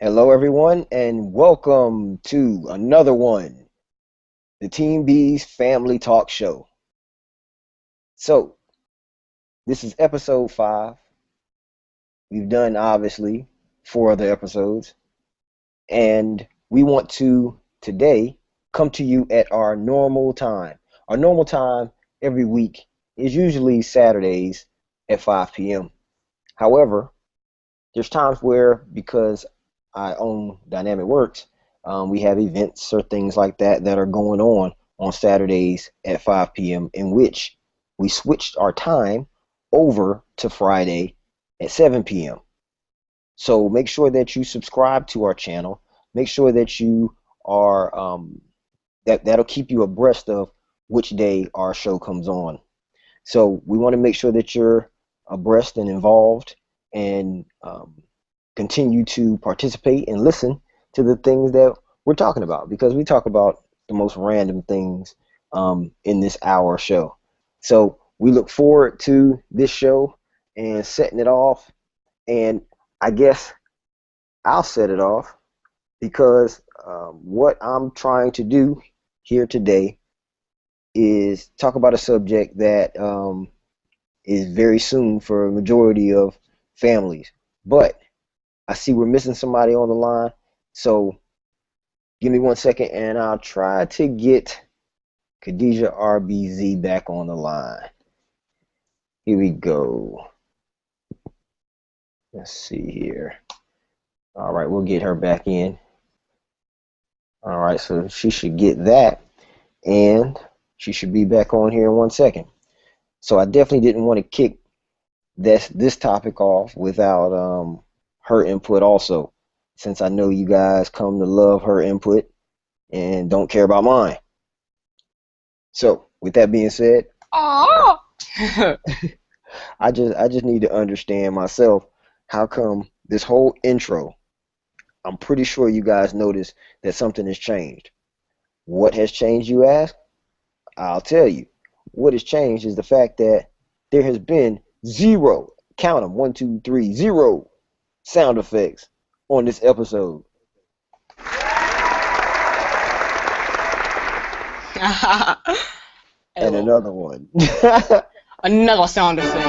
Hello, everyone, and welcome to another one, the Team B's Family Talk Show. So, this is episode 5. We've done, obviously, 4 other episodes, and we want to today come to you at our normal time. Our normal time every week is usually Saturdays at 5 p.m. However, there's times where, because I own Dynamic Works, we have events or things like that that are going on Saturdays at 5 p.m. in which we switched our time over to Friday at 7 p.m. So make sure that you subscribe to our channel. Make sure that you are that'll keep you abreast of which day our show comes on. So we want to make sure that you're abreast and involved and continue to participate and listen to the things that we're talking about, because we talk about the most random things in this hour show. So we look forward to this show and setting it off. And I guess I'll set it off because what I'm trying to do here today is talk about a subject that is very soon for a majority of families. But I see we're missing somebody on the line, so give me 1 second and I'll try to get Khadijah RBZ back on the line. Here we go. Let's see here. All right, we'll get her back in. All right, so she should get that, and she should be back on here in 1 second. So I definitely didn't want to kick this topic off without her input also, since I know you guys come to love her input and don't care about mine. So with that being said, Oh. I just need to understand myself, how come this whole intro, I'm pretty sure you guys noticed that something has changed. What has changed, you ask? I'll tell you. What has changed is the fact that there has been zero, count them, 1, 2, 3, 0 sound effects on this episode. And Hello. another one. Another sound effect.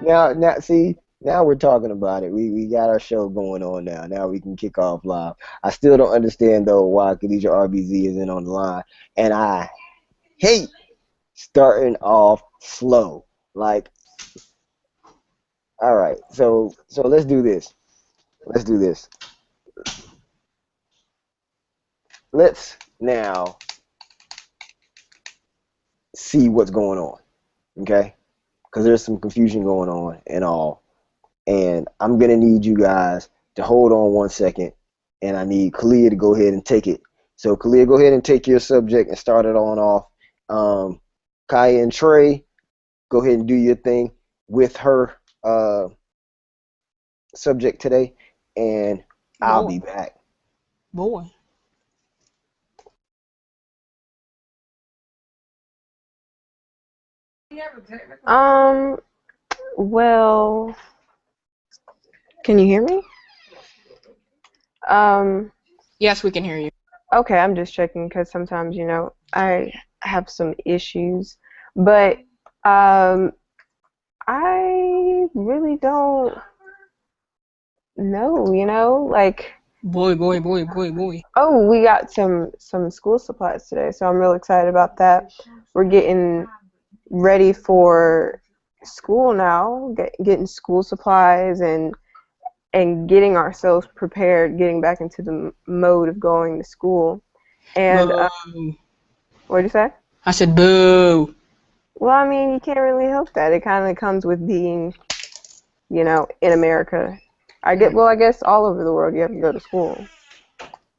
Now, see, now we're talking about it. We got our show going on now. Now we can kick off live. I still don't understand though why Khadijah RBZ isn't on the line, and I hate starting off slow. Like, all right, so let's do this. Let's do this. Let's now see what's going on, okay? Because there's some confusion going on and all. And I'm going to need you guys to hold on 1 second. And I need Kalia to go ahead and take it. So, Kalia, go ahead and take your subject and start it on off. Kaya and Trey, go ahead and do your thing with her subject today. And I'll be Boy. back. Boy. Um, well, can you hear me? Um, Yes, we can hear you. okay, I'm just checking because sometimes, I have some issues, but um, I really don't know, like, Boy. oh, we got some school supplies today, so I'm real excited about that. We're getting ready for school now, getting school supplies and getting ourselves prepared, getting back into the mode of going to school. And Boo. what did you say? I said boo. Well, I mean, you can't really help that. It kind of comes with being, in America. I guess all over the world you have to go to school.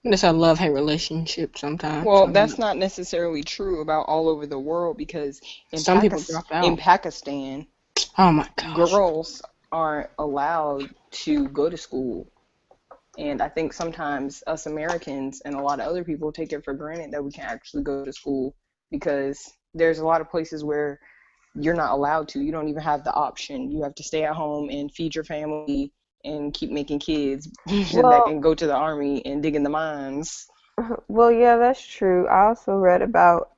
It's a love-hate relationship sometimes. Well, that's not necessarily true about all over the world because Some people drop out. in Pakistan, Oh my gosh. girls aren't allowed to go to school. And I think sometimes us Americans and a lot of other people take it for granted that we can actually go to school because there's a lot of places where you're not allowed to. You don't even have the option. You have to stay at home and feed your family and keep making kids that Well, can go to the army and dig in the mines. well, yeah, that's true. I also read about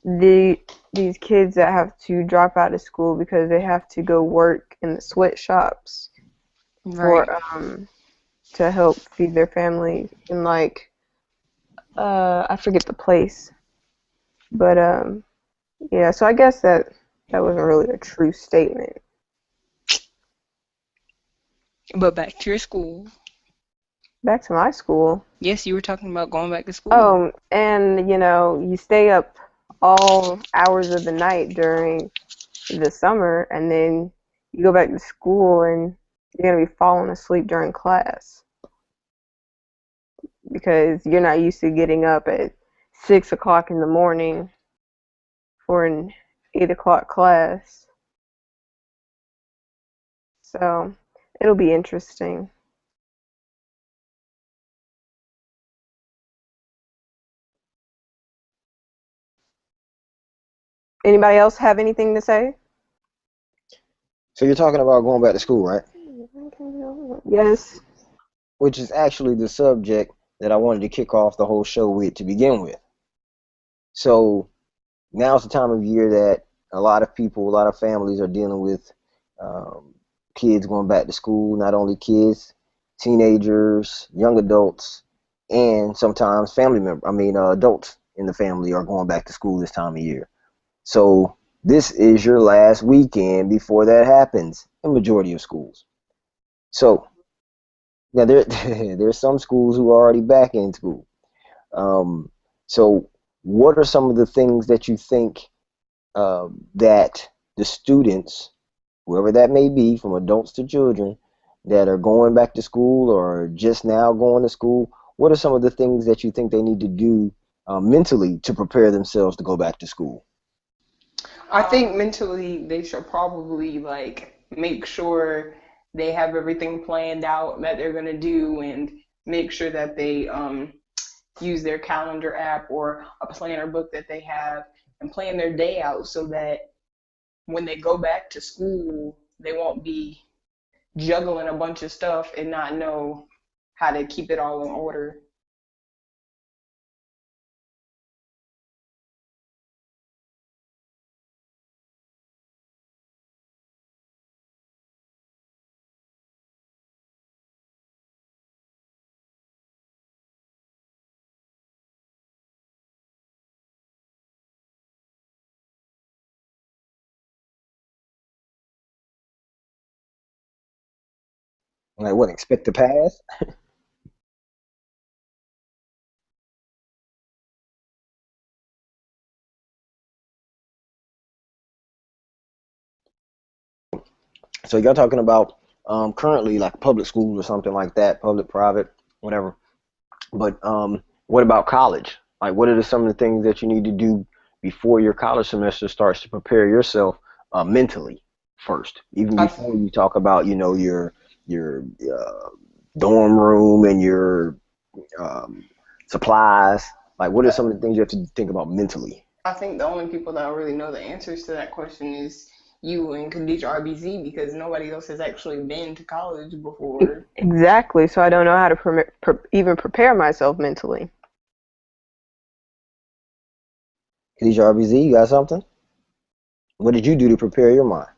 the these kids that have to drop out of school because they have to go work in the sweatshops for Right. to help feed their family in like I forget the place, but yeah. So I guess that wasn't really a true statement. But back to your school. Back to my school. Yes, you were talking about going back to school. Oh, and you stay up all hours of the night during the summer, and then you go back to school and you're gonna be falling asleep during class because you're not used to getting up at 6 o'clock in the morning for an 8 o'clock class. So it'll be interesting. Anybody else have anything to say? So you're talking about going back to school, right? Yes. Which is actually the subject that I wanted to kick off the whole show with to begin with. So now's the time of year that a lot of people, a lot of families are dealing with um, kids going back to school. Not only kids, teenagers, young adults, and sometimes adults in the family are going back to school this time of year. So this is your last weekend before that happens in majority of schools. So now there's some schools who are already back in school. Um, so what are some of the things that you think that the students, whoever that may be, from adults to children, that are going back to school or just now going to school, what are some of the things that you think they need to do mentally to prepare themselves to go back to school? I think mentally they should probably like make sure they have everything planned out that they're gonna do and make sure that they use their calendar app or a planner book that they have and plan their day out so that when they go back to school they won't be juggling a bunch of stuff and not know how to keep it all in order. Like what, expect to pass? So you're talking about currently like public schools or something like that, public, private, whatever. But what about college? Like, what are some of the things that you need to do before your college semester starts to prepare yourself mentally first, even I before you talk about, your dorm room and your um, supplies. Like, what are some of the things you have to think about mentally? I think the only people that really know the answers to that question is you and Khadija RBZ because nobody else has actually been to college before. Exactly. So I don't know how to even prepare myself mentally. Khadija RBZ, you got something? What did you do to prepare your mind?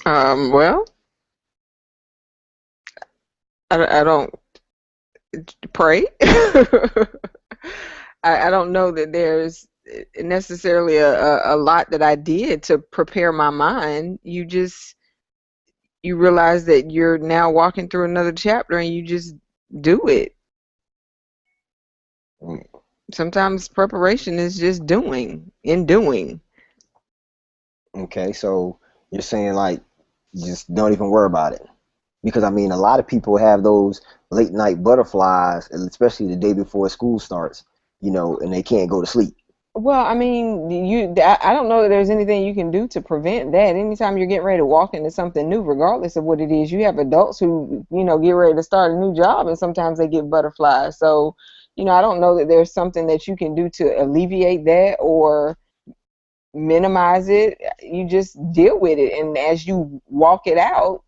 Well, I don't pray. I don't know that there's necessarily a lot that I did to prepare my mind. You realize that you're now walking through another chapter and you just do it. Mm, Sometimes preparation is just doing. okay, so you're saying like just don't even worry about it. Because I mean, a lot of people have those late night butterflies, and especially the day before school starts, and they can't go to sleep. Well, I mean, I don't know that there's anything you can do to prevent that. Anytime you're getting ready to walk into something new, regardless of what it is, you have adults who, get ready to start a new job and sometimes they get butterflies. So, I don't know that there's something that you can do to alleviate that or minimize it. You just deal with it, and as you walk it out,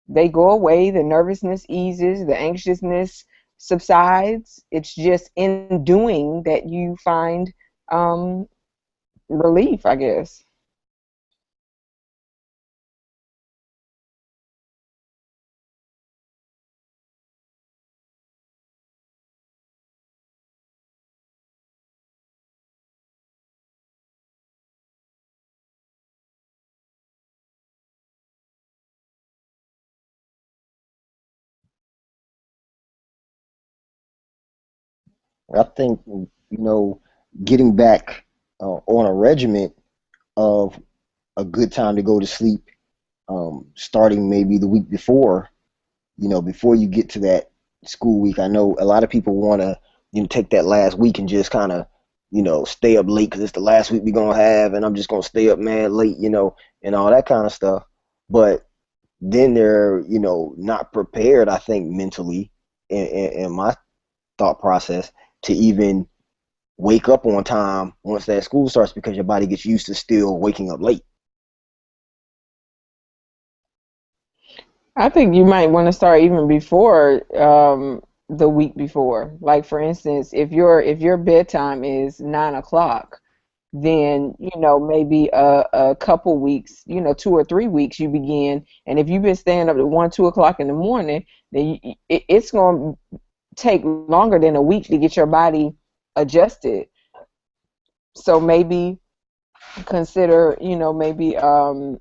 they go away. The nervousness eases, the anxiousness subsides. It's just in doing that you find um, relief, I guess. I think, getting back on a regiment of a good time to go to sleep, starting maybe the week before, before you get to that school week. I know a lot of people want to, take that last week and just kind of, stay up late because it's the last week we're going to have, and I'm just going to stay up mad late, and all that kind of stuff. But then they're, not prepared, I think, mentally in my thought process to even wake up on time once that school starts because your body gets used to still waking up late. I think you might want to start even before the week before. Like for instance, if your bedtime is 9 o'clock, then maybe a couple weeks, 2 or 3 weeks you begin. And if you've been staying up at 1, 2 o'clock in the morning, then it's going to take longer than a week to get your body adjusted. So maybe consider, maybe going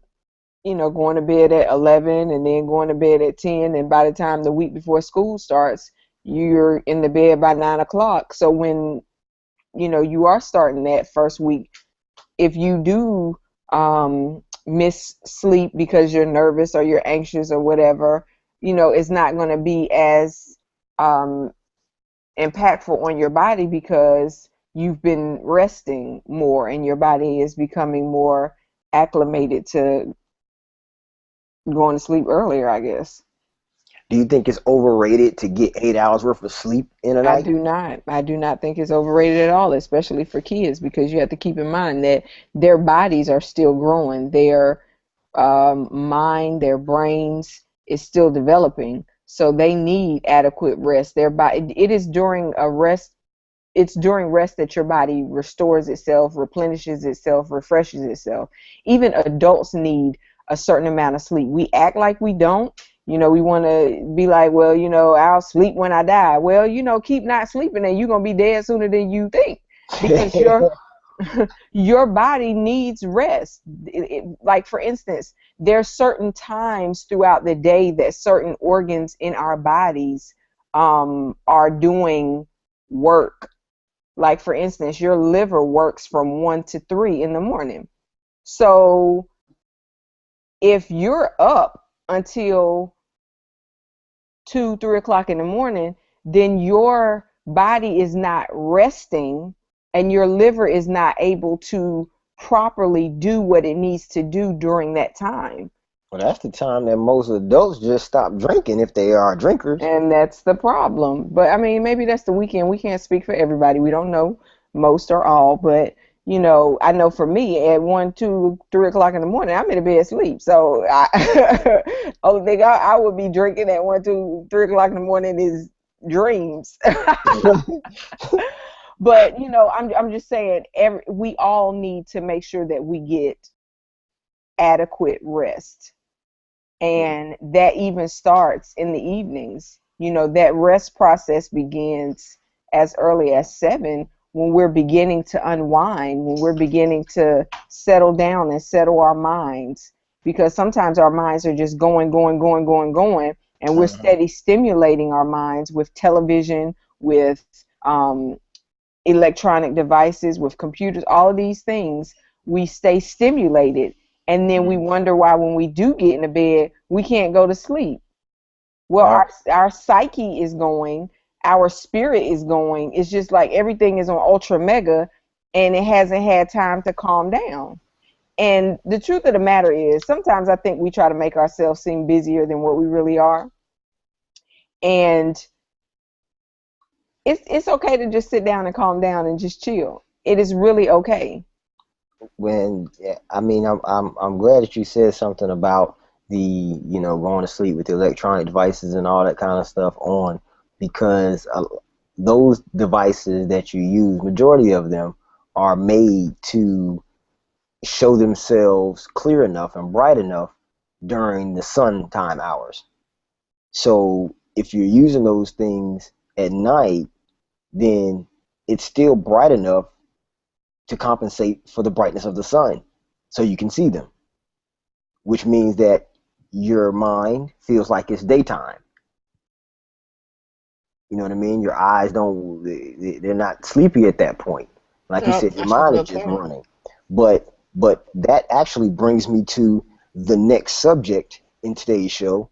to bed at 11 and then going to bed at 10, and by the time the week before school starts, you're in the bed by 9 o'clock. So when you are starting that first week, if you do miss sleep because you're nervous or you're anxious or whatever, it's not going to be as um, impactful on your body because you've been resting more and your body is becoming more acclimated to going to sleep earlier, I guess. Do you think it's overrated to get 8 hours worth of sleep in a I night? do not. I do not think it's overrated at all, especially for kids, because you have to keep in mind that their bodies are still growing. Their mind, their brains is still developing. So they need adequate rest. Their body, it is during a rest, it's during rest that your body restores itself, replenishes itself, refreshes itself. Even adults need a certain amount of sleep. We act like we don't. We want to be like, well, I'll sleep when I die. Well, keep not sleeping and you're going to be dead sooner than you think because your body needs rest. Like, for instance, there's certain times throughout the day that certain organs in our bodies are doing work. Like, for instance, your liver works from 1 to 3 in the morning. So if you're up until 2, 3 o'clock in the morning, then your body is not resting and your liver is not able to properly do what it needs to do during that time. Well, that's the time that most adults just stop drinking if they are drinkers. And that's the problem. But I mean, maybe that's the weekend. We can't speak for everybody. We don't know most or all, but I know for me at 1, 2, 3 o'clock in the morning, I'm in the bed asleep. So only thing I would be drinking at 1, 2, 3 o'clock in the morning is dreams. But I'm just saying, we all need to make sure that we get adequate rest, and that even starts in the evenings. That rest process begins as early as 7 when we're beginning to unwind, when we're beginning to settle down and settle our minds, because sometimes our minds are just going, going, going, going, going, and we're Mhm. steady stimulating our minds with television, with electronic devices, with computers, all of these things. We stay stimulated, and then we wonder why when we do get in the bed, we can't go to sleep. Well, Right. our psyche is going, our spirit is going. It's just like everything is on ultra mega, and it hasn't had time to calm down. And the truth of the matter is, sometimes I think we try to make ourselves seem busier than what we really are. And it's okay to just sit down and calm down and just chill. It is really okay. I mean, I'm glad that you said something about the, going to sleep with the electronic devices and all that kind of stuff on, because those devices that you use, majority of them are made to show themselves clear enough and bright enough during the sun time hours. So if you're using those things at night, then it's still bright enough to compensate for the brightness of the sun so you can see them, which means that your mind feels like it's daytime. You know what I mean? Your eyes they're not sleepy at that point. Like you Yep, said, your that's a mind is good just point. running. But that actually brings me to the next subject in today's show,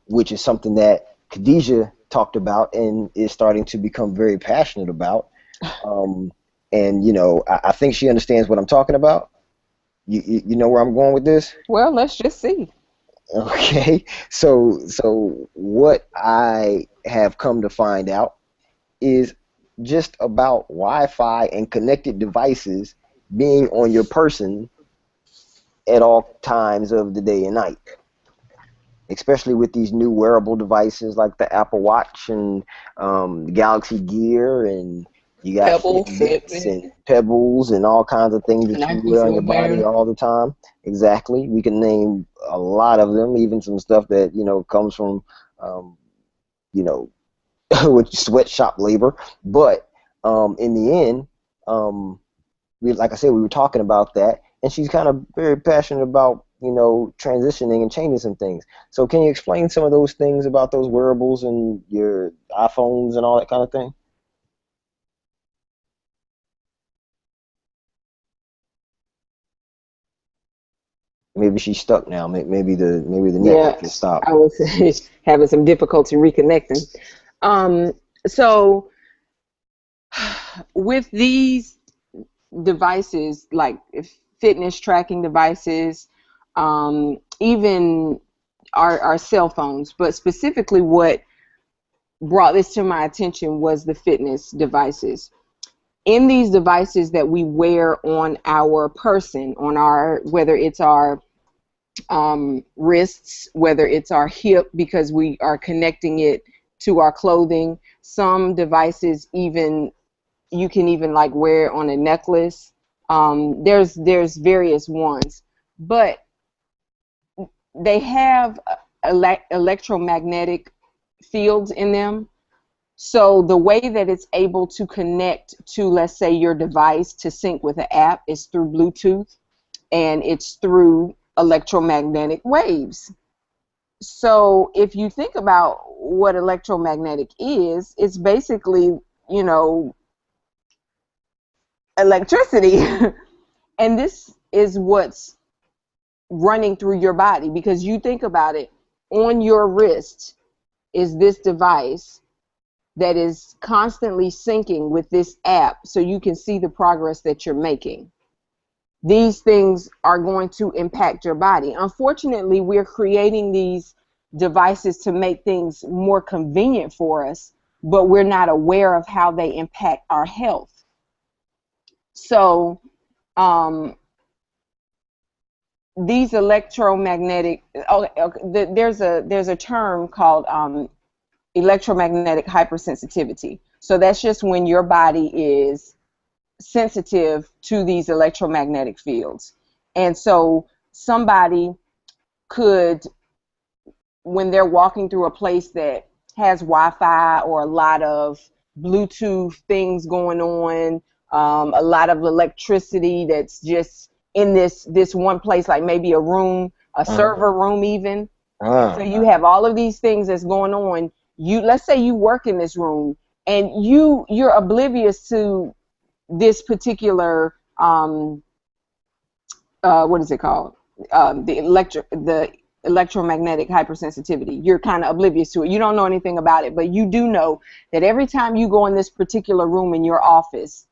which is something that Khadijah talked about and is starting to become very passionate about. And I think she understands what I'm talking about. You know where I'm going with this? Well, let's just see. Okay. So what I have come to find out is just about Wi-Fi and connected devices being on your person at all times of the day and night, especially with these new wearable devices like the Apple Watch and Galaxy Gear, and you got Pebble, Fitbits Fitbit, and Pebbles and all kinds of things that you Nike wear on your body footband. all the time. Exactly. We can name a lot of them, even some stuff that comes from um, you know with sweatshop labor. But in the end, like I said, we were talking about that, and she's kind of very passionate about transitioning and changing some things. So can you explain some of those things about those wearables and your iPhones and all that kind of thing? Maybe she's stuck now. Maybe the Yeah, network just stopped. I was having some difficulty reconnecting. Um, so with these devices, like fitness tracking devices, even our cell phones, but specifically what brought this to my attention was the fitness devices. In these devices that we wear on our person, on our, whether it's our wrists, whether it's our hip, because we are connecting it to our clothing. Some devices even you can even like wear it on a necklace. There's various ones, but they have electromagnetic fields in them. So the way that it's able to connect to, let's say, your device to sync with an app is through Bluetooth, and it's through electromagnetic waves. So if you think about what electromagnetic is, it's basically, you know, electricity. And this is what's running through your body, because you think about it, on your wrist is this device that is constantly syncing with this app so you can see the progress that you're making. These things are going to impact your body. Unfortunately, we're creating these devices to make things more convenient for us, but we're not aware of how they impact our health. So um, these electromagnetic, there's a term called electromagnetic hypersensitivity. So that's just when your body is sensitive to these electromagnetic fields. And so somebody could, when they're walking through a place that has Wi-Fi or a lot of Bluetooth things going on, a lot of electricity that's just in this one place, like maybe a room, a Uh, server room even. So uh, you have all of these things that's going on. Let's say you work in this room and you're oblivious to this particular what is it called? The electromagnetic hypersensitivity. You're kind of oblivious to it. You don't know anything about it, but you do know that every time you go in this particular room in your office,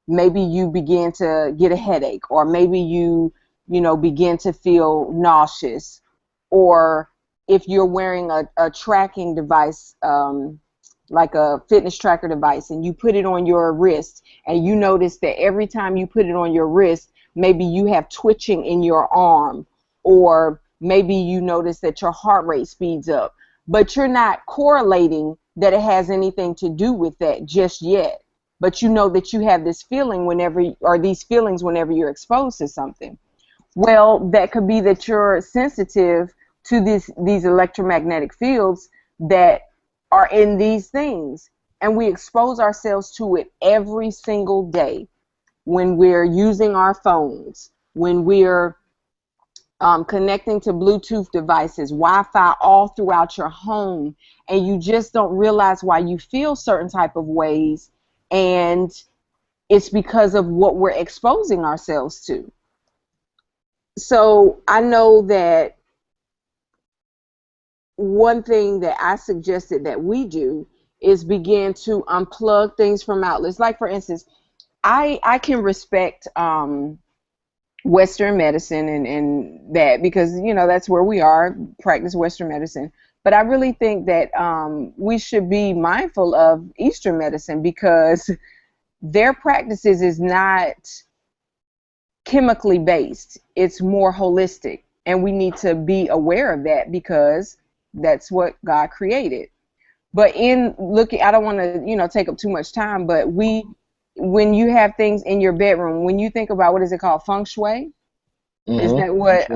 maybe you begin to get a headache, or maybe you begin to feel nauseous, or if you're wearing a tracking device, like a fitness tracker device, and you put it on your wrist, and you notice that every time you put it on your wrist, maybe you have twitching in your arm, or maybe you notice that your heart rate speeds up, but you're not correlating that it has anything to do with that just yet. But you know that you have this feeling these feelings whenever you're exposed to something. Well, that could be that you're sensitive to these electromagnetic fields that are in these things. And we expose ourselves to it every single day when we're using our phones, when we're connecting to Bluetooth devices, Wi-Fi all throughout your home, and you just don't realize why you feel certain type of ways, and it's because of what we're exposing ourselves to. So I know that one thing that I suggested that we do is begin to unplug things from outlets. Like, for instance, I can respect Western medicine and that, because, you know, that's where we are, practice Western medicine. But I really think that we should be mindful of Eastern medicine, because their practices is not chemically based. It's more holistic. And we need to be aware of that, because that's what God created. But in looking, I don't want to, you know, take up too much time, but when you have things in your bedroom, when you think about, what is it called, feng shui? Is that what?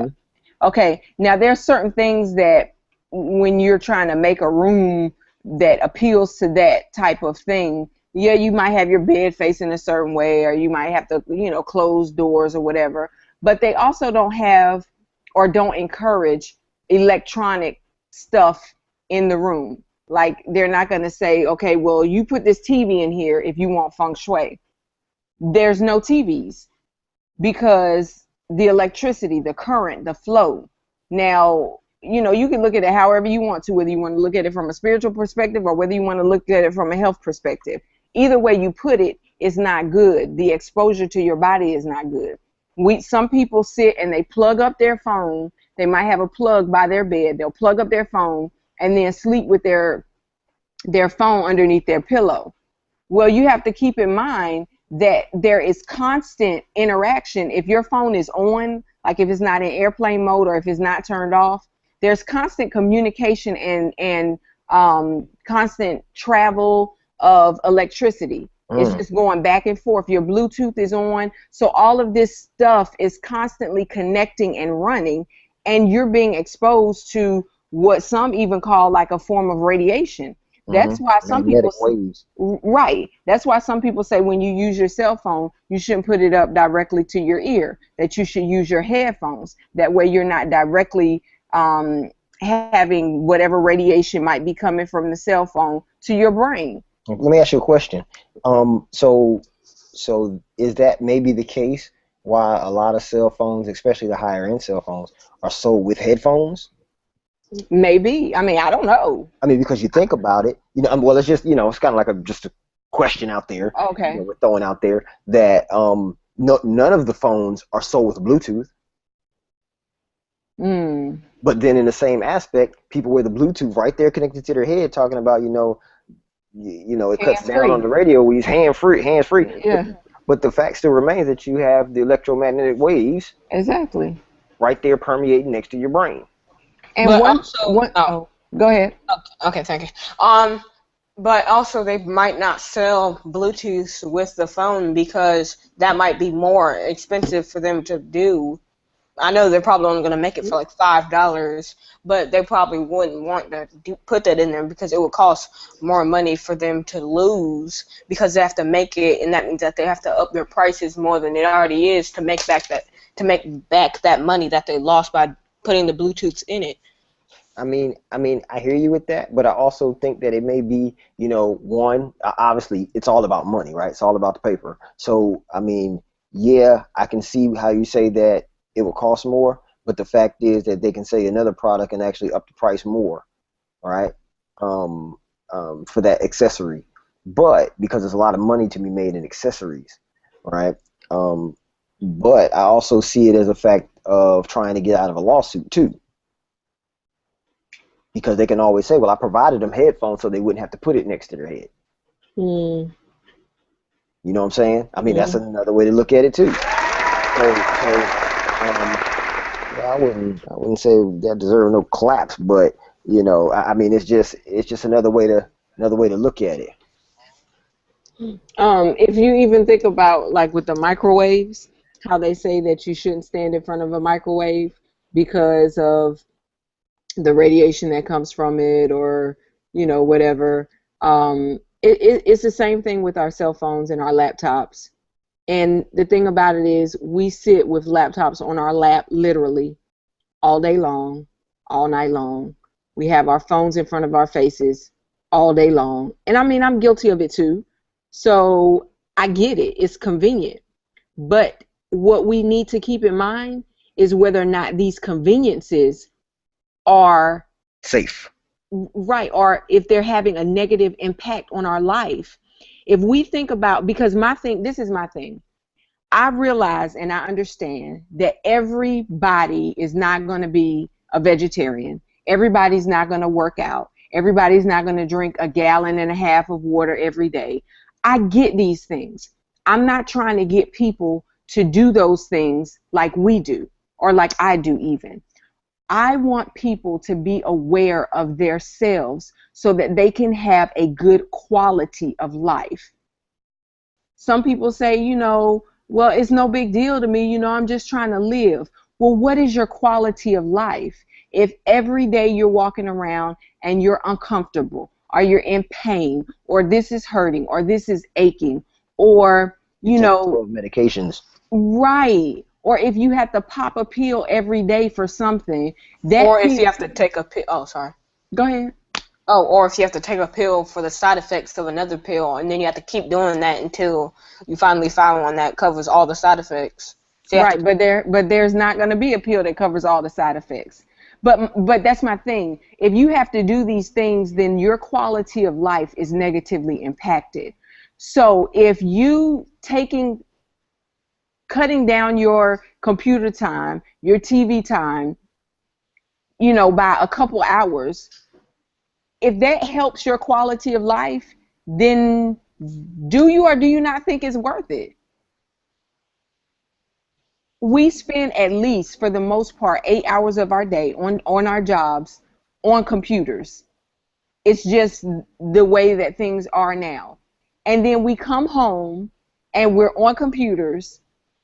Okay. Now there's certain things that when you're trying to make a room that appeals to that type of thing, yeah, you might have your bed facing a certain way, or you might have to, you know, close doors or whatever. But they also don't have or don't encourage electronic stuff in the room. Like, they're not going to say, okay, well, you put this TV in here if you want feng shui. There's no TVs, because the electricity, the current, the flow. Now, you know, you can look at it however you want to, whether you want to look at it from a spiritual perspective or whether you want to look at it from a health perspective. Either way you put it, it's not good. The exposure to your body is not good. Some people sit and they plug up their phone. They might have a plug by their bed. They'll plug up their phone and then sleep with their phone underneath their pillow. Well, you have to keep in mind that there is constant interaction. If your phone is on, like if it's not in airplane mode or if it's not turned off, there's constant communication and constant travel of electricity. It's just going back and forth. Your Bluetooth is on. So all of this stuff is constantly connecting and running, and you're being exposed to what some even call like a form of radiation. That's why some people right. That's why some people say when you use your cell phone, you shouldn't put it up directly to your ear, that you should use your headphones. That way you're not directly having whatever radiation might be coming from the cell phone to your brain. Let me ask you a question. So is that maybe the case why a lot of cell phones, especially the higher end cell phones, are sold with headphones? Maybe. I mean, I don't know. I mean, because you think about it, you know, well, it's just, you know, it's kind of like just a question out there. Okay. You know, we're throwing out there that none of the phones are sold with Bluetooth. But then in the same aspect, people wear the Bluetooth right there connected to their head, talking about, you know, it cuts down on the radio. We use hands free. Yeah. But the fact still remains that you have the electromagnetic waves Exactly right there permeating next to your brain. And go ahead. Okay, thank you. But also they might not sell Bluetooth with the phone because that might be more expensive for them to do. I know they're probably only going to make it for like $5, but they probably wouldn't want to put that in there because it would cost more money for them to lose, because they have to make it, and that means that they have to up their prices more than it already is to make back that money that they lost by putting the Bluetooths in it. I mean, I hear you with that, but I also think that it may be, you know, one, obviously it's all about money, right? It's all about the paper. So, I mean, yeah, I can see how you say that it will cost more, but the fact is that they can say another product and actually up the price more, right? For that accessory, but because there's a lot of money to be made in accessories, right? But I also see it as a fact of trying to get out of a lawsuit too, because they can always say, well, I provided them headphones so they wouldn't have to put it next to their head. You know what I'm saying? I mean, that's another way to look at it too. I wouldn't say that deserves no claps, but I mean, it's just another way to look at it. If you even think about like with the microwaves, how they say that you shouldn't stand in front of a microwave because of the radiation that comes from it, or whatever. It's the same thing with our cell phones and our laptops. And the thing about it is, we sit with laptops on our lap literally all day long, all night long. We have our phones in front of our faces all day long. And I mean, I'm guilty of it too. So I get it. It's convenient. But what we need to keep in mind is whether or not these conveniences are Safe. right, or if they're having a negative impact on our life. If we think about, because this is my thing. I realize and I understand that everybody is not going to be a vegetarian. Everybody's not going to work out. Everybody's not going to drink a gallon and a half of water every day. I get these things. I'm not trying to get people to do those things like we do, or like I do even. I want people to be aware of themselves so that they can have a good quality of life. Some people say, well, it's no big deal to me, I'm just trying to live. Well, what is your quality of life? If every day you're walking around and you're uncomfortable, or you're in pain, or this is hurting, or this is aching, or, Take 12 medications. right. Or if you have to pop a pill every day for something, that Or if pill, you have to take a pill. Oh, sorry. go ahead. Oh, or if you have to take a pill for the side effects of another pill, and then you have to keep doing that until you finally find one that covers all the side effects. So you have Right, but there's not going to be a pill that covers all the side effects. But that's my thing. If you have to do these things, then your quality of life is negatively impacted. So if you cutting down your computer time, your TV time, by a couple hours, if that helps your quality of life, then do you or do you not think it's worth it? We spend at least, for the most part, 8 hours of our day on our jobs on computers. It's just the way that things are now. And then we come home and we're on computers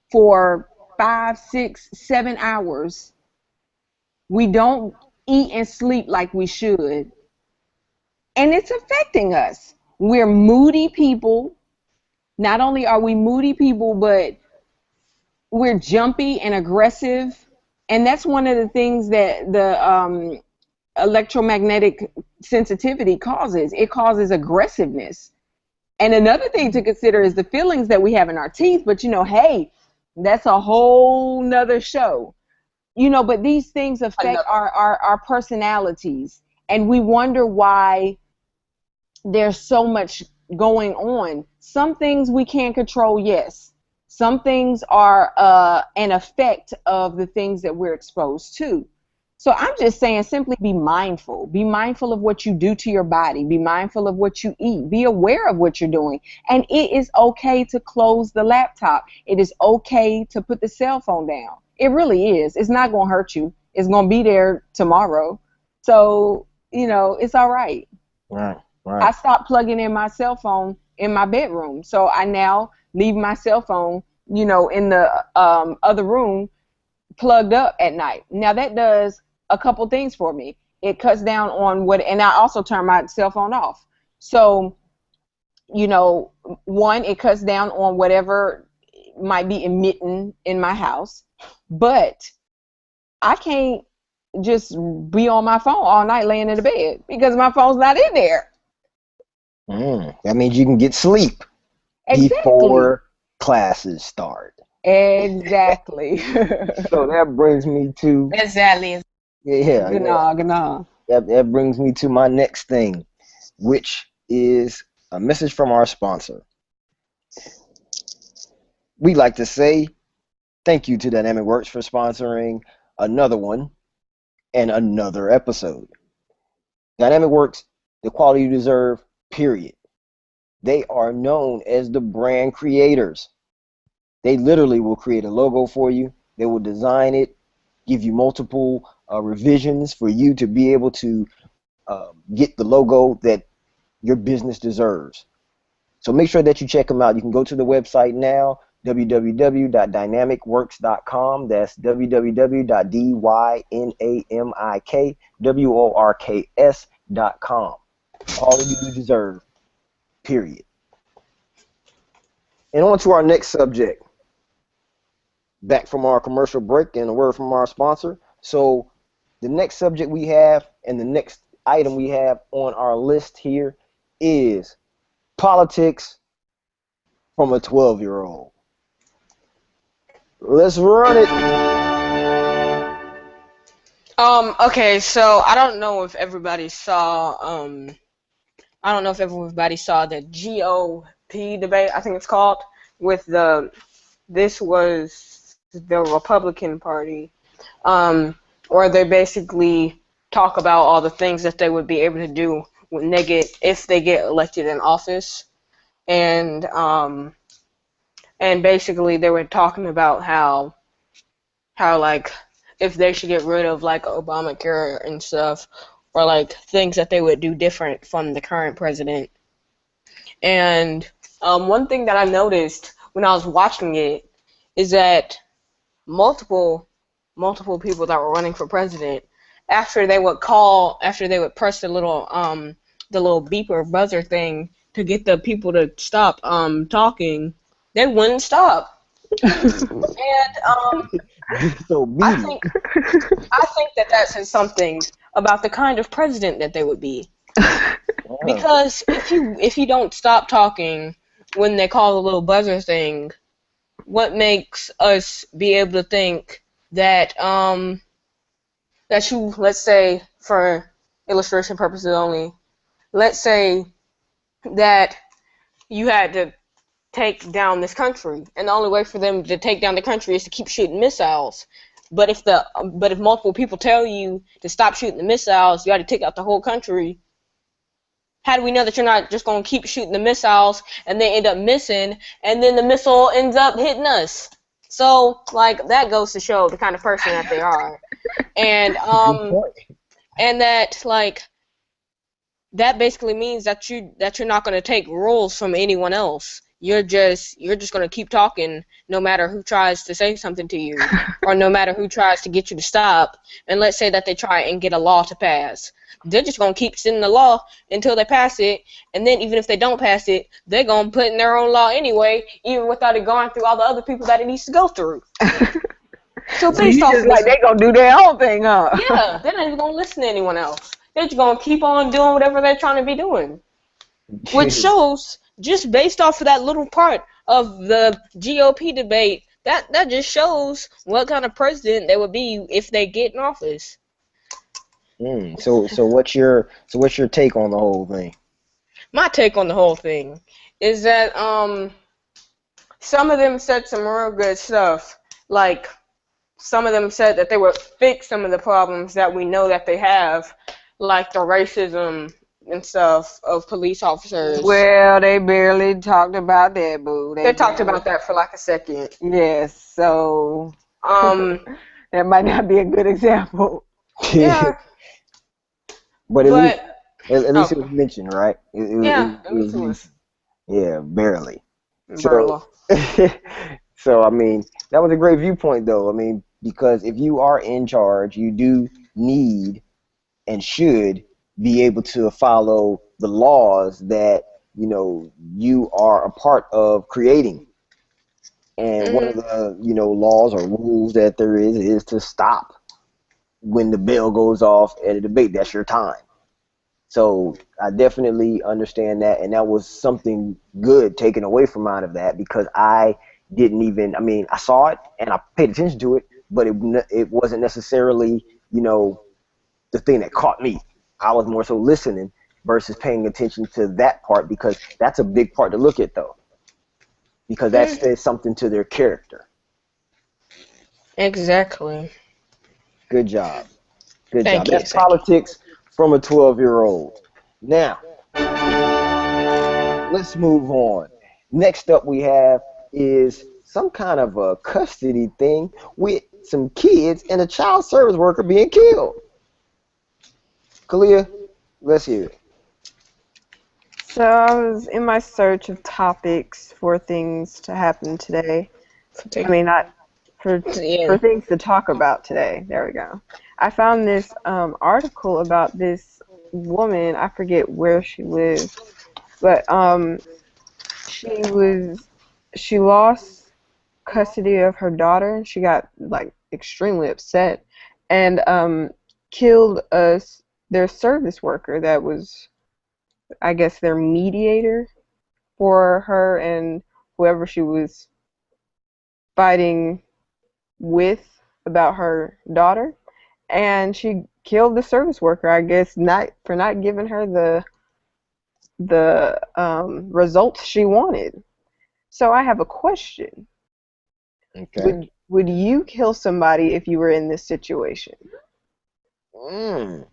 for 5, 6, 7 hours. We don't eat and sleep like we should. And it's affecting us. We're moody people. Not only are we moody people, but we're jumpy and aggressive. And that's one of the things that the electromagnetic sensitivity causes. It causes aggressiveness. And another thing to consider is the feelings that we have in our teeth. But hey, that's a whole nother show. But these things affect our personalities. And we wonder why there's so much going on. Some things we can't control, yes. Some things are an effect of the things that we're exposed to. So I'm just saying, simply be mindful. Be mindful of what you do to your body. Be mindful of what you eat. Be aware of what you're doing. And it is okay to close the laptop. It is okay to put the cell phone down. It really is. It's not going to hurt you. It's going to be there tomorrow. So, it's all right. Right. I stopped plugging in my cell phone in my bedroom. So I now leave my cell phone, in the other room plugged up at night. Now that does a couple things for me. It cuts down on and I also turn my cell phone off. So, one, it cuts down on whatever might be emitting in my house. But I can't just be on my phone all night laying in the bed because my phone's not in there. That means you can get sleep before classes start. Exactly. So that brings me to exactly. That brings me to my next thing, which is a message from our sponsor. We like to say thank you to Dynamic Works for sponsoring another one and another episode. Dynamic Works, the quality you deserve, period. They are known as the brand creators. They literally will create a logo for you. They will design it, give you multiple revisions for you to be able to get the logo that your business deserves. So make sure that you check them out. You can go to the website now, www.dynamicworks.com. That's www.dynamicworks.com. All of you deserve, period. And on to our next subject. Back from our commercial break and a word from our sponsor. So the next subject we have and the next item we have on our list here is politics from a 12-year-old. Let's run it. Okay, so I don't know if everybody saw the GOP debate, I think it's called, with this was the Republican Party, where they basically talk about all the things that they would be able to do when if they get elected in office, and basically they were talking about how like if they should get rid of like Obamacare and stuff, or like things that they would do different from the current president. And one thing that I noticed when I was watching it is that multiple people that were running for president, after they would press the little beeper buzzer thing to get the people to stop talking, they wouldn't stop. And So I think that says something about the kind of president that they would be. Because if you don't stop talking when they call the little buzzer thing, what makes us be able to think that that you, let's say, for illustration purposes only, let's say that you had to take down this country, and the only way for them to take down the country is to keep shooting missiles. But if multiple people tell you to stop shooting the missiles, you got to take out the whole country. How do we know that you're not just going to keep shooting the missiles and they end up missing, and then the missile ends up hitting us? So, like, that goes to show the kind of person that they are. And that, like, that basically means that you're not going to take rules from anyone else. You're just going to keep talking no matter who tries to say something to you, or no matter who tries to get you to stop. And let's say that they try and get a law to pass. They're just going to keep sending the law until they pass it, and then even if they don't pass it, they're going to put in their own law anyway, even without it going through all the other people that it needs to go through. So based off just like they going to do their own thing, huh? Yeah, they're not even going to listen to anyone else. They're just going to keep on doing whatever they're trying to be doing. Which shows, just based off of that little part of the GOP debate, that just shows what kind of president they would be if they get in office. So what's your take on the whole thing? My take on the whole thing is that some of them said some real good stuff. Like, some of them said that they would fix some of the problems that we know that they have, like the racism and stuff of police officers. Well, they barely talked about that, boo. They talked about that for like a second. Yes, so that might not be a good example. Yeah. But at least it was mentioned, right? It was mentioned. Yeah, barely. Barely. So, I mean, that was a great viewpoint, though. I mean, because if you are in charge, you do need and should be able to follow the laws that, you are a part of creating. And one of the, laws or rules that there is to stop when the bell goes off at a debate. That's your time. So I definitely understand that, and that was something good taken away from out of that, because I saw it and I paid attention to it, but it wasn't necessarily, the thing that caught me. I was more so listening versus paying attention to that part, because that's a big part to look at, though, because that says something to their character. Exactly. Good job. Good Thank job. you. That's politics from a 12-year-old. Now, let's move on. Next up we have is some kind of a custody thing with some kids and a child service worker being killed. Kalia, let's hear it. So I was in my search of topics for things to happen today. I mean, not for Yeah. things to talk about today. There we go. I found this article about this woman. I forget where she lives, but she lost custody of her daughter. She got like extremely upset and killed their service worker that was, I guess, their mediator for her and whoever she was fighting with about her daughter. And she killed the service worker, I guess, not giving her the results she wanted. So I have a question. Okay. Would you kill somebody if you were in this situation? Mm.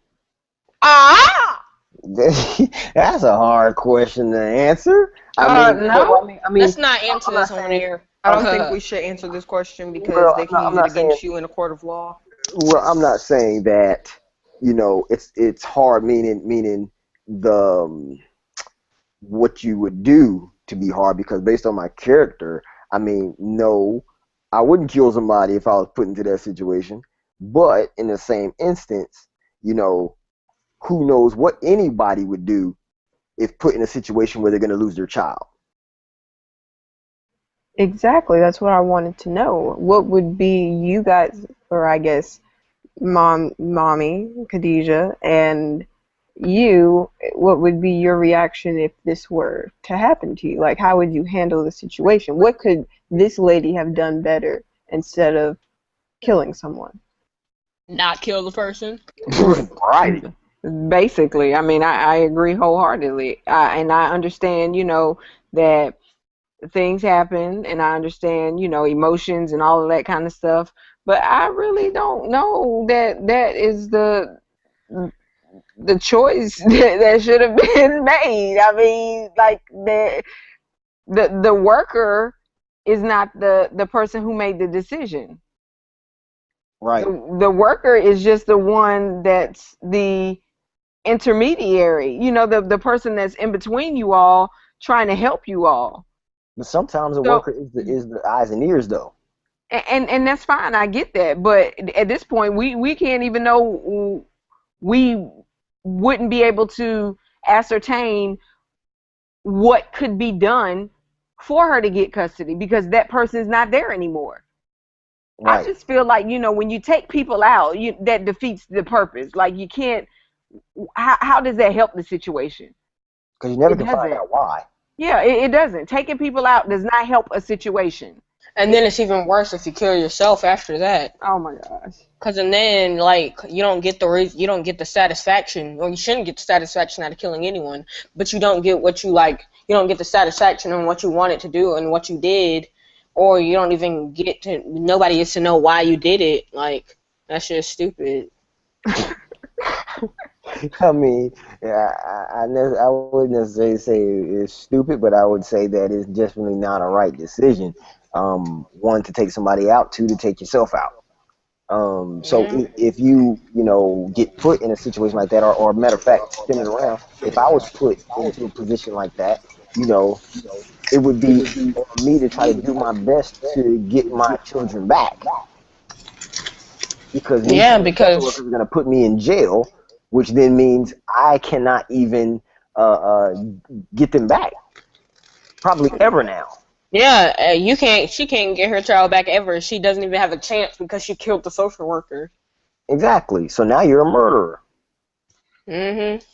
Ah! That's a hard question to answer. I mean, No. Let's not answer this on air. I don't think we should answer this question because Well, they can I'm use not it against you in a court of law. well, I'm not saying that. It's hard. Meaning the what you would do to be hard, because based on my character, I mean, no, I wouldn't kill somebody if I was put into that situation. But in the same instance, you know, who knows what anybody would do if put in a situation where they're going to lose their child. Exactly. That's what I wanted to know. What would be you guys, or I guess mommy, Khadijah, and you, what would be your reaction if this were to happen to you? Like, how would you handle the situation? What could this lady have done better instead of killing someone? Not kill the person. Right. Basically, I mean, I agree wholeheartedly. And I understand, that things happen, and I understand, emotions and all of that kind of stuff. But I really don't know that is the choice that should have been made. I mean, like the worker is not the person who made the decision. Right. The worker is just the one that's the intermediary, the person that's in between you all, trying to help you all. But sometimes the So, worker is the eyes and ears, though. and that's fine, I get that, but at this point we can't even know. We wouldn't be able to ascertain what could be done for her to get custody because that person's not there anymore. I Right. just feel like, when you take people out, that defeats the purpose. Like, you can't. How does that help the situation? Because you never It can find doesn't. out why. Yeah, it doesn't. Taking people out does not help a situation. And then it's even worse if you kill yourself after that. Oh my gosh. Cause and then like you don't get the satisfaction, or you shouldn't get the satisfaction out of killing anyone. But you don't get what you like. You don't get the satisfaction on what you wanted to do and what you did, or you don't even get to. Nobody gets to know why you did it. Like that's just stupid. I mean, I wouldn't necessarily say it's stupid, but I would say that it's definitely not a right decision. One, to take somebody out. Two, to take yourself out. So if you get put in a situation like that, or matter of fact, spin it around. If I was put into a position like that, it would be on me to try to do my best to get my children back. Because because are going to put me in jail, which then means I cannot even get them back. Probably ever now. yeah, you can't. She can't get her child back ever. She doesn't even have a chance because she killed the social worker. Exactly. So now you're a murderer. Mhm.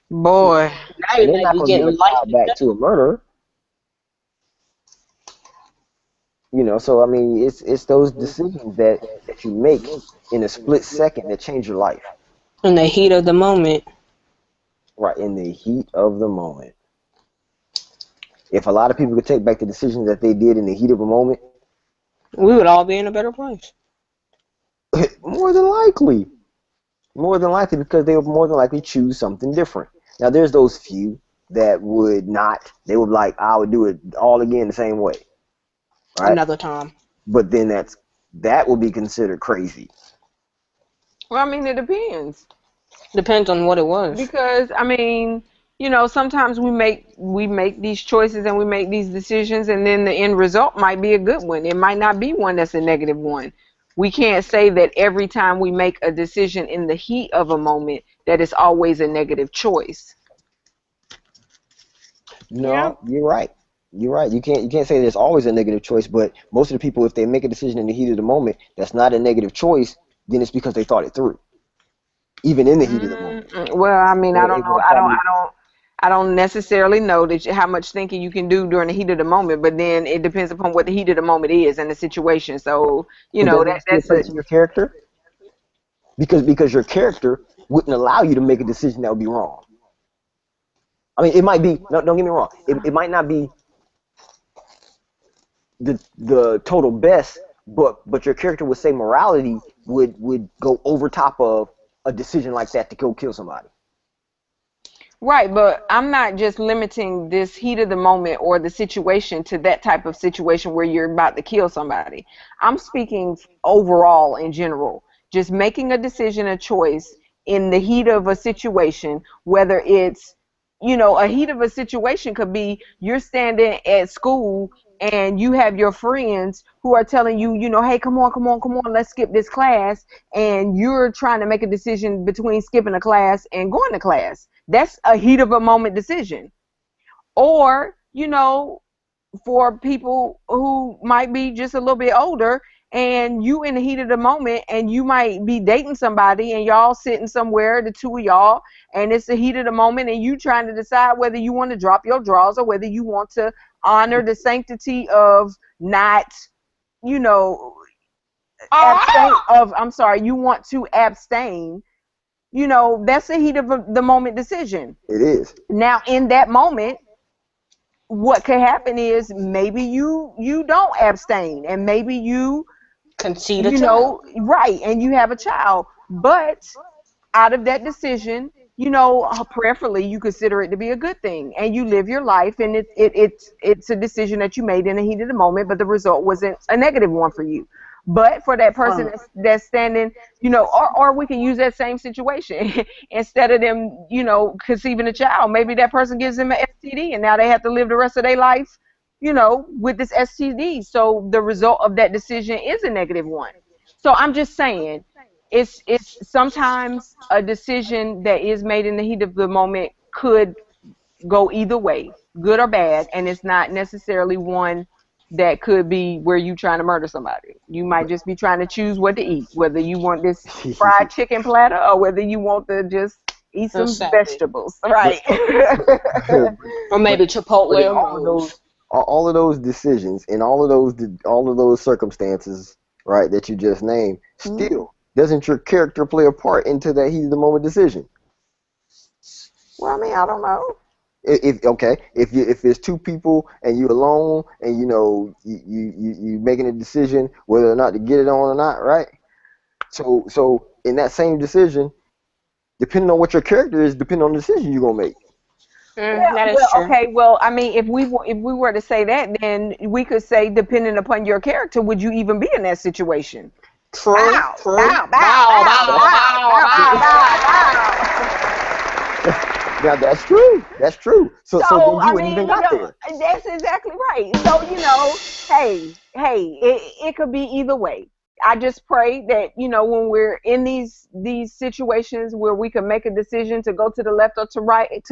Boy. Now And you they're not might be going to give getting a child life. back to a murderer. So I mean, it's those decisions that you make in a split second that change your life. In the heat of the moment. Right, in the heat of the moment. If a lot of people could take back the decisions that they did in the heat of a moment, We would all be in a better place. more than likely, because they would more than likely choose something different. Now, there's those few that would not. They would like, I would do it all again the same way. right? Another time. But then that will be considered crazy. Well, I mean, it depends. Depends on what it was. Because I mean, sometimes we make these choices and we make these decisions, and then the end result might be a good one. It might not be one that's a negative one. We can't say that every time we make a decision in the heat of a moment that it's always a negative choice. No, you're right. You're right. You can't say there's always a negative choice, but most of the people, if they make a decision in the heat of the moment, that's not a negative choice, then it's because they thought it through, even in the heat of the moment. Well, I mean, I They're don't able know. to I don't. probably. I don't. I don't necessarily know how much thinking you can do during the heat of the moment, but then it depends upon what the heat of the moment is and the situation. So, But doesn't that that still that's play a to your character? Because your character wouldn't allow you to make a decision that would be wrong. I mean, it might be. No, don't get me wrong. It might not be the total best, but your character would say morality would go over top of a decision like that to go kill somebody. right, but I'm not just limiting this heat of the moment or the situation to that type of situation where you're about to kill somebody. I'm speaking overall in general. Just making a decision, a choice in the heat of a situation, whether it's, a heat of a situation could be you're standing at school and you have your friends who are telling you, hey, come on, come on, come on, let's skip this class. And you're trying to make a decision between skipping a class and going to class. That's a heat of a moment decision. Or, for people who might be just a little bit older and you in the heat of the moment and you might be dating somebody and y'all sitting somewhere, the two of y'all, and it's the heat of the moment and you trying to decide whether you want to drop your drawers or whether you want to honor the sanctity of not, you know, abstain of, I'm sorry, you want to abstain. That's the heat of the moment decision. It is. Now, in that moment, what could happen is maybe you don't abstain and maybe you Concede a child. right, and you have a child, but out of that decision, prayerfully you consider it to be a good thing and you live your life, and it's a decision that you made in the heat of the moment, but the result wasn't a negative one for you. But for that person that's standing, or we can use that same situation instead of them, conceiving a child, maybe that person gives them an STD and now they have to live the rest of their life, with this STD. So the result of that decision is a negative one. So I'm just saying, it's sometimes a decision that is made in the heat of the moment could go either way, good or bad, and it's not necessarily one that could be where you trying to murder somebody. You might just be trying to choose what to eat, whether you want this fried chicken platter or whether you want to just eat some vegetables, right? Or maybe Chipotle But in or Moe's. all of those decisions and all of those circumstances, right, that you just named, still doesn't your character play a part into that heat of the moment decision? Well, I mean, I don't know. If there's two people and you alone and you making a decision whether or not to get it on or not, right? So in that same decision, depending on what your character is, depending on the decision you're gonna make. That is true. Okay. Well, I mean, if we were to say that, then we could say, depending upon your character, would you even be in that situation? True. Bow, True. bow, bow, Bow, bow, bow, bow, bow, bow, bow. Now that's true. That's true. So then you I wouldn't mean, even got there. that's exactly right. So, hey, it could be either way. I just pray that, when we're in these situations where we can make a decision to go to the left or to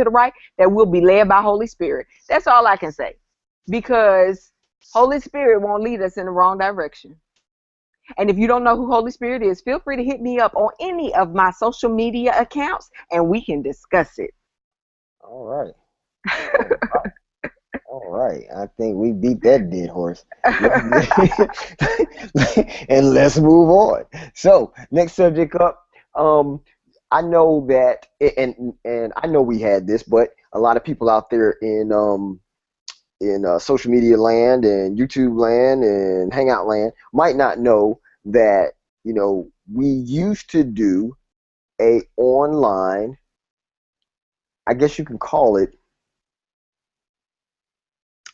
the right, that we'll be led by Holy Spirit. That's all I can say. Because Holy Spirit won't lead us in the wrong direction. And if you don't know who Holy Spirit is, feel free to hit me up on any of my social media accounts and we can discuss it. All right. All right. I think we beat that dead horse. And let's move on. So, next subject up. I know that, and I know we had this, but a lot of people out there in social media land and YouTube land and Hangout land might not know that we used to do a online, I guess you can call it,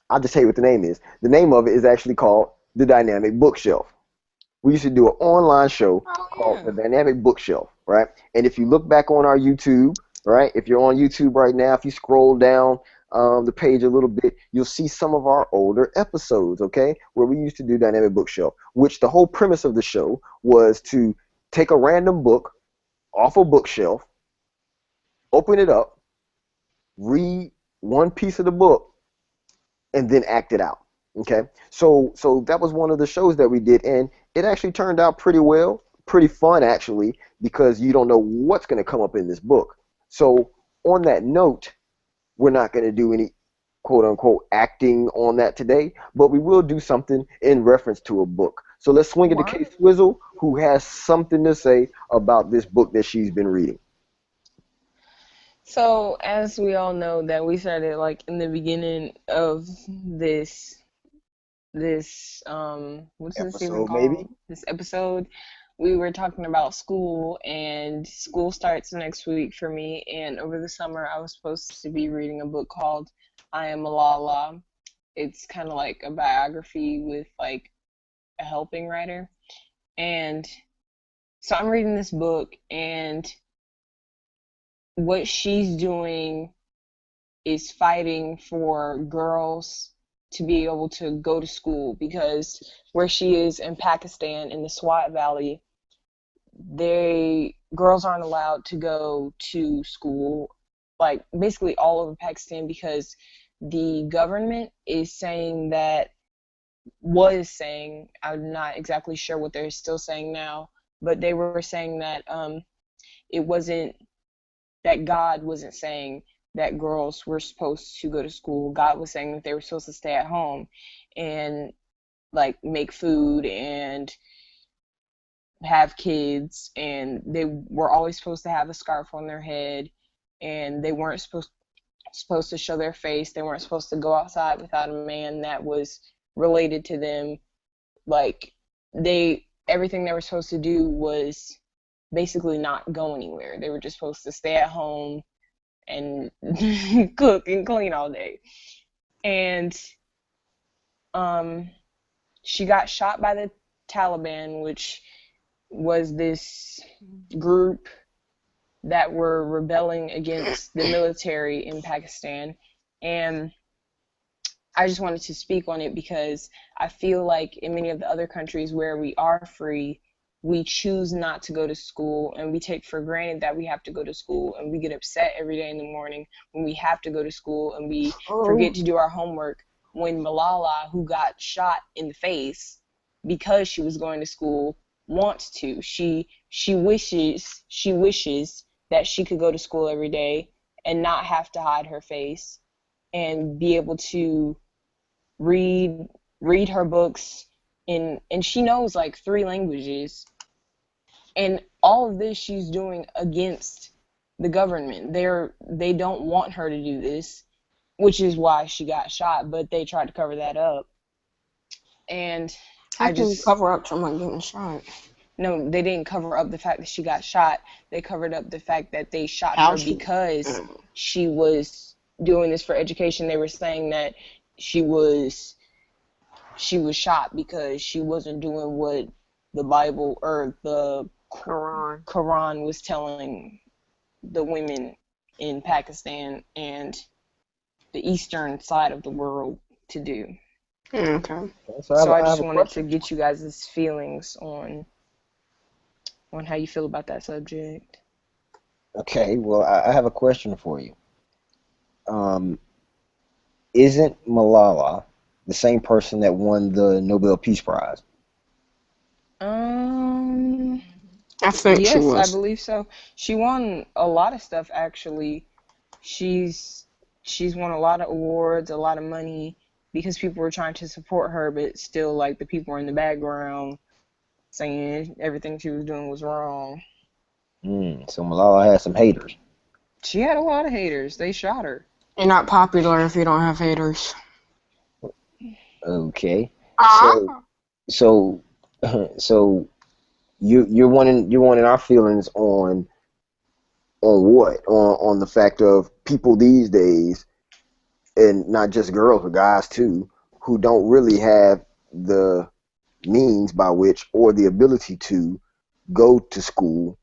I'll just tell you what the name is. The name of it is actually called the Dynamic Bookshelf. We used to do an online show Oh called yeah. the Dynamic Bookshelf, right? And if you look back on our YouTube, right, if you're on YouTube right now, if you scroll down the page a little bit, you'll see some of our older episodes, okay, where we used to do Dynamic Bookshelf, which the whole premise of the show was to take a random book off a bookshelf, open it up, read one piece of the book, and then act it out. Okay, so that was one of the shows that we did, and it actually turned out pretty well, pretty fun actually, because you don't know what's going to come up in this book. So on that note, we're not going to do any quote unquote acting on that today, but we will do something in reference to a book. So let's swing it to Kay Swizzle, who has something to say about this book that she's been reading. So, as we all know, that we started like in the beginning of this what's this even Episode maybe? called? This episode, we were talking about school, and school starts next week for me. And over the summer, I was supposed to be reading a book called I Am Malala. It's kind of like a biography with like a helping writer. And so I'm reading this book, and what she's doing is fighting for girls to be able to go to school, because where she is in Pakistan in the Swat Valley, girls aren't allowed to go to school, like basically all over Pakistan, because the government is saying that was saying, I'm not exactly sure what they're still saying now, but they were saying that it wasn't, that God wasn't saying that girls were supposed to go to school. God was saying that they were supposed to stay at home and like make food and have kids, and they were always supposed to have a scarf on their head, and they weren't supposed to show their face. They weren't supposed to go outside without a man that was related to them. Like everything they were supposed to do was basically not go anywhere. They were just supposed to stay at home and cook and clean all day. And she got shot by the Taliban, which was this group that were rebelling against the military in Pakistan. And I just wanted to speak on it because I feel like in many of the other countries where we are free, we choose not to go to school, and we take for granted that we have to go to school, and we get upset every day in the morning when we have to go to school, and we forget to do our homework. When Malala, who got shot in the face because she was going to school, wants to. She wishes that she could go to school every day and not have to hide her face and be able to read her books, and she knows like 3 languages, and all of this she's doing against the government. They don't want her to do this, which is why she got shot, but they tried to cover that up. And How can you cover up someone getting shot? No, they didn't cover up the fact that she got shot. They covered up the fact that they shot her because she was doing this for education. They were saying that she was shot because she wasn't doing what the Bible or the Quran was telling the women in Pakistan and the eastern side of the world to do. Okay. So I just wanted to get you guys' feelings on how you feel about that subject. Okay, well, I have a question for you. Isn't Malala the same person that won the Nobel Peace Prize? I think yes, she was. I believe so. She won a lot of stuff, actually. She's won a lot of awards, a lot of money, because people were trying to support her, but still, like, the people were in the background saying everything she was doing was wrong. So Malala had some haters. She had a lot of haters. They shot her. You're not popular if you don't have haters. Okay. So you're wanting our feelings on what? On the fact of people these days, and not just girls but guys too, who don't really have the means by which, or the ability to go to school,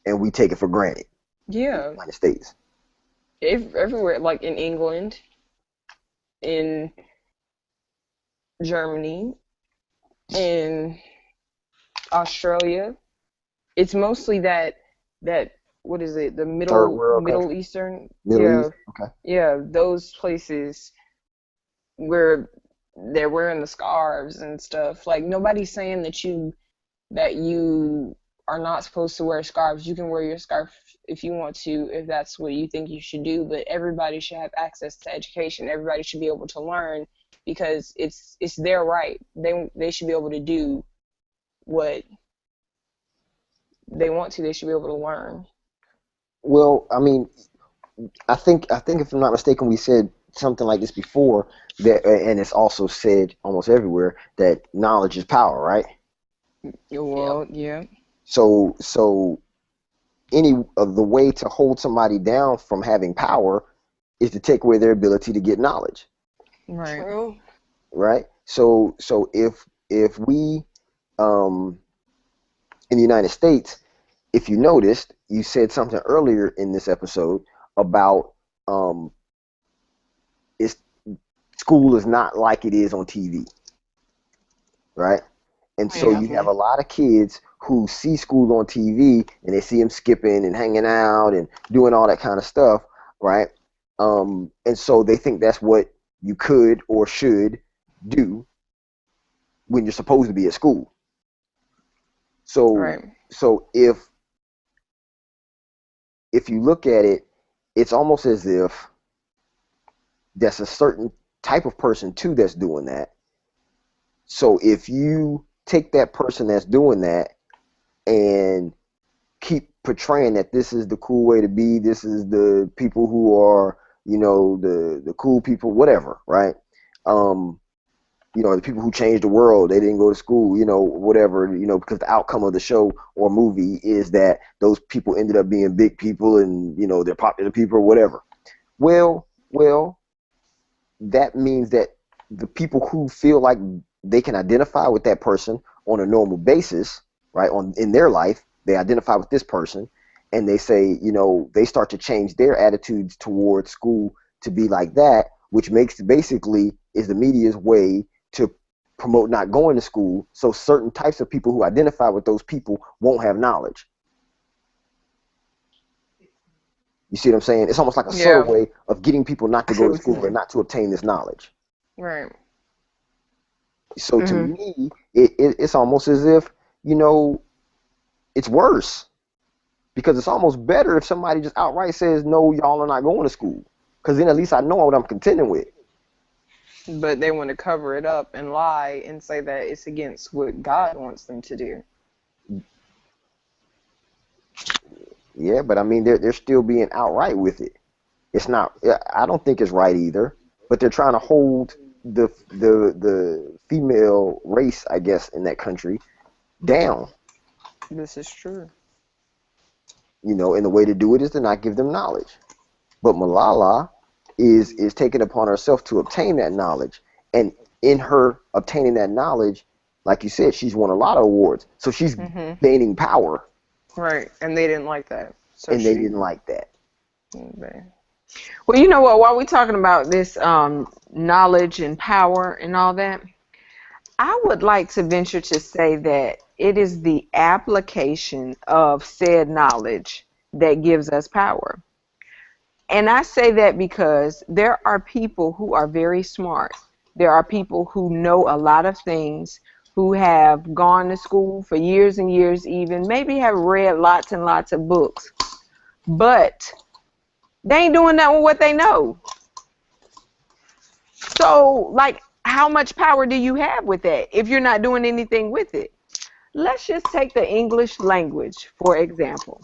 and we take it for granted in the Yeah, United States. everywhere, like in England, in Germany, in Australia, it's mostly that what is it? The Third Middle world Middle country, Eastern, Middle yeah, East. Okay. yeah, those places where they're wearing the scarves and stuff. Like nobody's saying that you are not supposed to wear scarves. You can wear your scarf if you want to, if that's what you think you should do, but everybody should have access to education. Everybody should be able to learn because it's their right. They should be able to do what they want to. They should be able to learn. Well, I mean, I think if I'm not mistaken, we said something like this before that, and it's also said almost everywhere that knowledge is power, right? Well, yeah. So any of the way to hold somebody down from having power is to take away their ability to get knowledge, Right. True. right? So if we in the United States, if you noticed, you said something earlier in this episode about um, it's school is not like it is on TV, right? And so Yeah. you have a lot of kids who see school on TV and they see them skipping and hanging out and doing all that kind of stuff, right? And so they think that's what you could or should do when you're supposed to be at school. So Right. so if you look at it, it's almost as if that's a certain type of person too that's doing that. So if you take that person that's doing that and keep portraying that this is the cool way to be, this is the people who are, the cool people, whatever, right? Um, the people who changed the world, they didn't go to school, whatever, because the outcome of the show or movie is that those people ended up being big people and, they're popular people or whatever. Well, that means that the people who feel like they can identify with that person on a normal basis, right, in their life, they identify with this person, and they say, they start to change their attitudes towards school to be like that, which makes basically is the media's way to promote not going to school, so certain types of people who identify with those people won't have knowledge. You see what I'm saying? It's almost like a Yeah. subtle way of getting people not to I see go to what you're school and saying. not to obtain this knowledge. Right. So to Mhm. me, it's almost as if, it's worse, because it's almost better if somebody just outright says, no, y'all are not going to school, because then at least I know what I'm contending with. But they want to cover it up and lie and say that it's against what God wants them to do. Yeah, but I mean, they're still being outright with it. It's not. I don't think it's right either. But they're trying to hold the female race, I guess, in that country down. This is true. And the way to do it is to not give them knowledge. But Malala is taking upon herself to obtain that knowledge, and in her obtaining that knowledge, like you said, she's won a lot of awards. So she's gaining power, Right. And they didn't like that. So and they she. didn't like that. They- Well, you know what? While we're talking about this knowledge and power and all that, I would like to venture to say that it is the application of said knowledge that gives us power. And I say that because there are people who are very smart. There are people who know a lot of things, who have gone to school for years and years, even maybe have read lots and lots of books, but they ain't doing nothing with what they know. So, like, how much power do you have with that if you're not doing anything with it? Let's just take the English language, for example.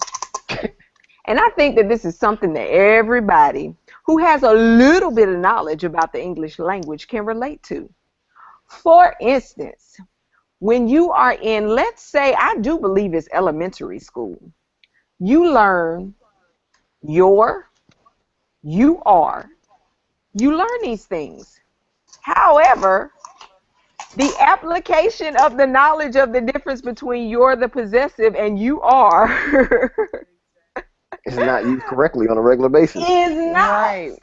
And I think that this is something that everybody who has a little bit of knowledge about the English language can relate to. For instance, when you are in, let's say, I do believe it's elementary school, you learn your, you are, you learn these things. However, The application of the knowledge of the difference between you're the possessive and you are It's not used correctly on a regular basis. is not. Right.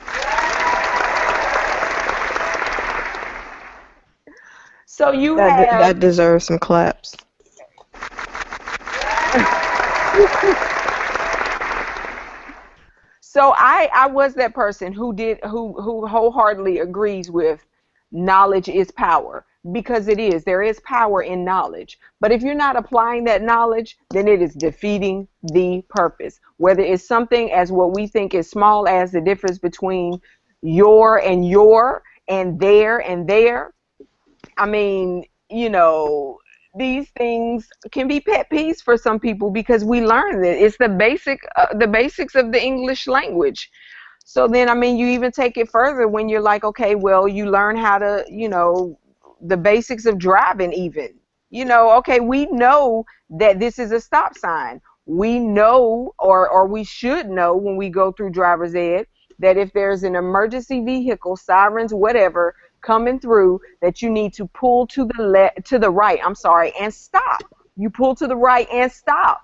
So you That have deserves some claps. So I was that person who wholeheartedly agrees with knowledge is power, because it is. There is power in knowledge. But if you're not applying that knowledge, then it is defeating the purpose. Whether it's something as what we think is small as the difference between your and there. I mean, these things can be pet peeves for some people because we learn that it's the basics of the English language. So then, I mean, you even take it further when you're like, okay, well, you learn how to, the basics of driving even. Okay, we know that this is a stop sign. We know, or we should know when we go through driver's ed, that if there's an emergency vehicle, sirens, whatever, coming through, that you need to pull to the right, and stop. You pull to the right and stop.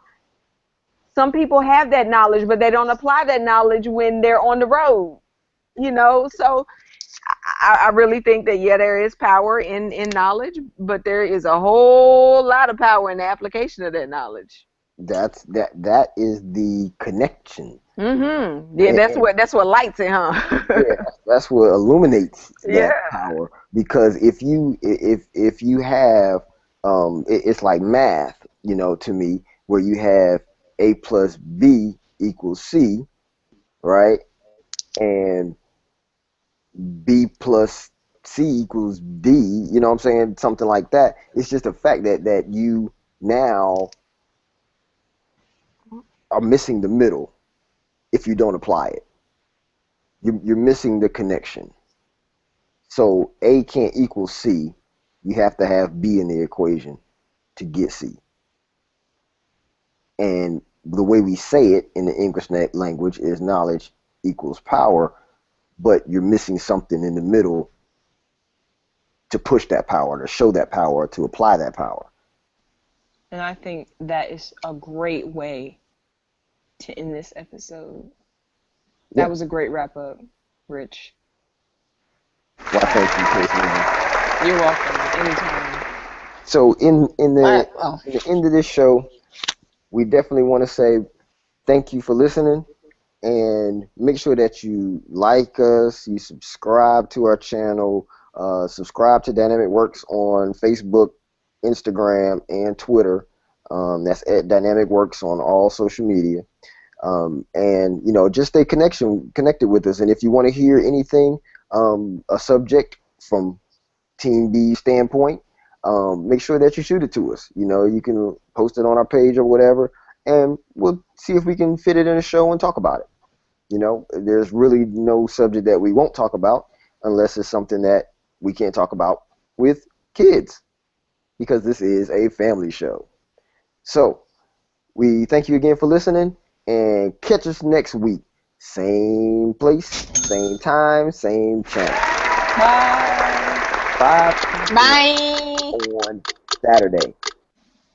Some people have that knowledge, but they don't apply that knowledge when they're on the road. So I really think that, yeah, there is power in knowledge, but there is a whole lot of power in the application of that knowledge. That is the connection. Mm-hmm. Yeah, that's what lights it, huh? Yeah, that's what illuminates that Yeah. power. Because if you have it's like math, to me, where you have A plus B equals C, right? And B plus C equals D, you know what I'm saying? Something like that. It's just a fact that you now are missing the middle if you don't apply it. You're missing the connection. So A can't equal C. You have to have B in the equation to get C. And the way we say it in the English language is knowledge equals power, but you're missing something in the middle to push that power, to show that power, to apply that power. And I think that is a great way to end this episode. That Yeah. was a great wrap up, Rich. Well, thank you, Casey. You're welcome. Anytime. So in the Oh. in the end of this show, we definitely want to say thank you for listening, and make sure that you like us, you subscribe to our channel, subscribe to Dynamic Works on Facebook, Instagram, and Twitter. That's at Dynamic Works on all social media. And just stay connected with us. And if you want to hear anything, a subject from Team B standpoint, make sure that you shoot it to us. You can post it on our page or whatever, and we'll see if we can fit it in a show and talk about it. There's really no subject that we won't talk about unless it's something that we can't talk about with kids, because this is a family show. So we thank you again for listening, and catch us next week. Same place, same time, same channel. Bye. 5 Bye. on Saturday.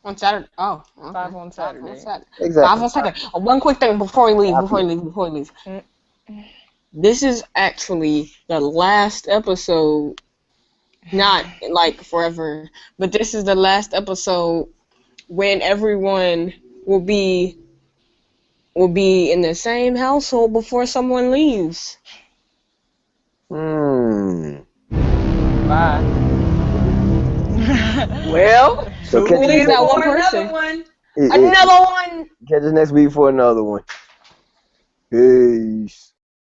On Saturday. Oh. Okay. 5 on Saturday. Exactly. 5 on Saturday. One quick thing before we leave. Mm. This is actually the last episode. Not like forever, but this is the last episode when everyone will be in the same household before someone leaves. Hmm. Bye. Well, So Who is that one person? Another one. Catch us next week for another one. Peace.